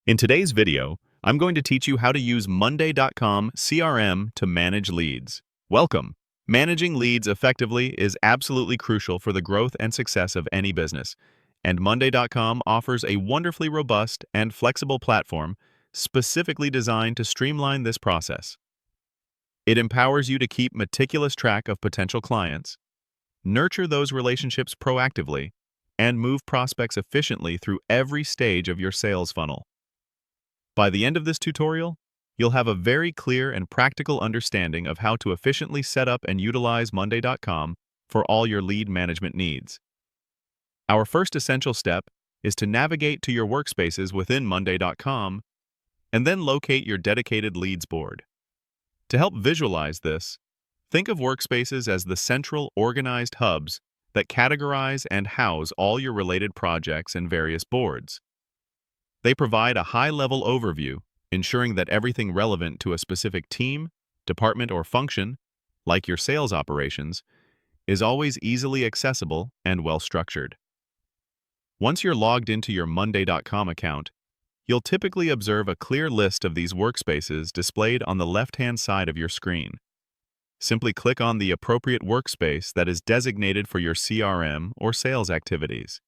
In today's video, I'm going to teach you how to use Monday.com CRM to manage leads. Welcome! Managing leads effectively is absolutely crucial for the growth and success of any business, and Monday.com offers a wonderfully robust and flexible platform specifically designed to streamline this process. It empowers you to keep meticulous track of potential clients, nurture those relationships proactively, and move prospects efficiently through every stage of your sales funnel. By the end of this tutorial, you'll have a very clear and practical understanding of how to efficiently set up and utilize Monday.com for all your lead management needs. Our first essential step is to navigate to your workspaces within Monday.com and then locate your dedicated leads board. To help visualize this, think of Workspaces as the central organized hubs that categorize and house all your related projects and various boards. They provide a high-level overview, ensuring that everything relevant to a specific team, department, or function, like your sales operations, is always easily accessible and well-structured. Once you're logged into your Monday.com account, you'll typically observe a clear list of these workspaces displayed on the left-hand side of your screen. Simply click on the appropriate workspace that is designated for your CRM or sales activities.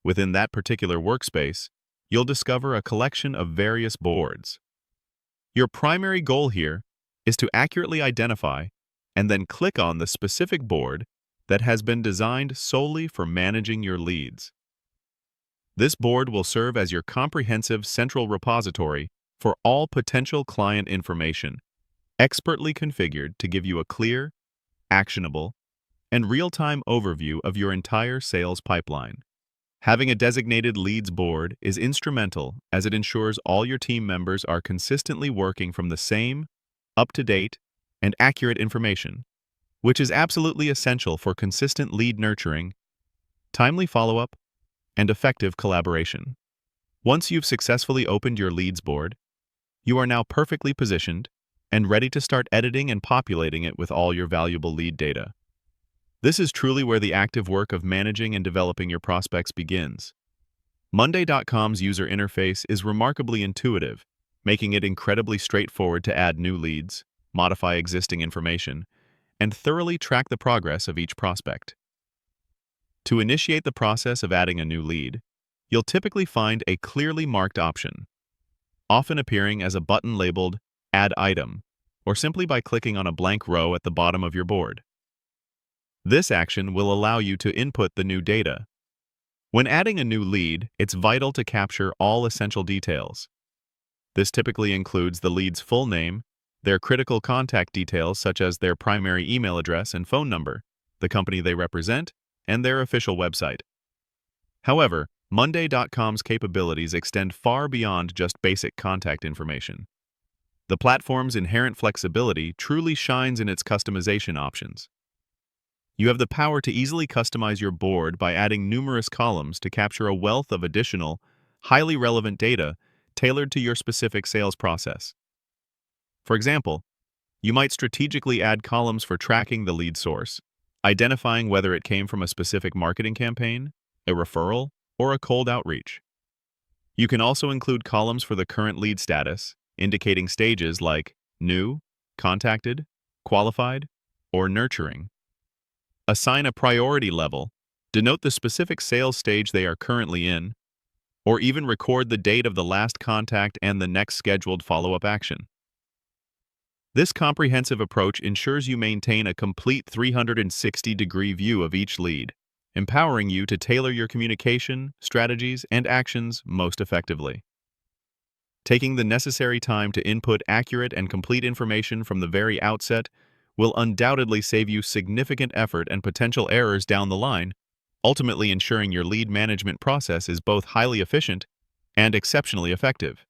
Within that particular workspace, you'll discover a collection of various boards. Your primary goal here is to accurately identify and then click on the specific board that has been designed solely for managing your leads. This board will serve as your comprehensive central repository for all potential client information, expertly configured to give you a clear, actionable, and real-time overview of your entire sales pipeline. Having a designated leads board is instrumental as it ensures all your team members are consistently working from the same, up-to-date, and accurate information, which is absolutely essential for consistent lead nurturing, timely follow-up, and effective collaboration. Once you've successfully opened your leads board, you are now perfectly positioned and ready to start editing and populating it with all your valuable lead data. This is truly where the active work of managing and developing your prospects begins. Monday.com's user interface is remarkably intuitive, making it incredibly straightforward to add new leads, modify existing information, and thoroughly track the progress of each prospect. To initiate the process of adding a new lead, you'll typically find a clearly marked option, often appearing as a button labeled Add Item, or simply by clicking on a blank row at the bottom of your board. This action will allow you to input the new data. When adding a new lead, it's vital to capture all essential details. This typically includes the lead's full name, their critical contact details such as their primary email address and phone number, the company they represent, and their official website. However, Monday.com's capabilities extend far beyond just basic contact information. The platform's inherent flexibility truly shines in its customization options. You have the power to easily customize your board by adding numerous columns to capture a wealth of additional, highly relevant data tailored to your specific sales process. For example, you might strategically add columns for tracking the lead source, identifying whether it came from a specific marketing campaign, a referral, or a cold outreach. You can also include columns for the current lead status, indicating stages like new, contacted, qualified, or nurturing. Assign a priority level, denote the specific sales stage they are currently in, or even record the date of the last contact and the next scheduled follow-up action. This comprehensive approach ensures you maintain a complete 360-degree view of each lead, empowering you to tailor your communication, strategies, and actions most effectively. Taking the necessary time to input accurate and complete information from the very outset will undoubtedly save you significant effort and potential errors down the line, ultimately ensuring your lead management process is both highly efficient and exceptionally effective.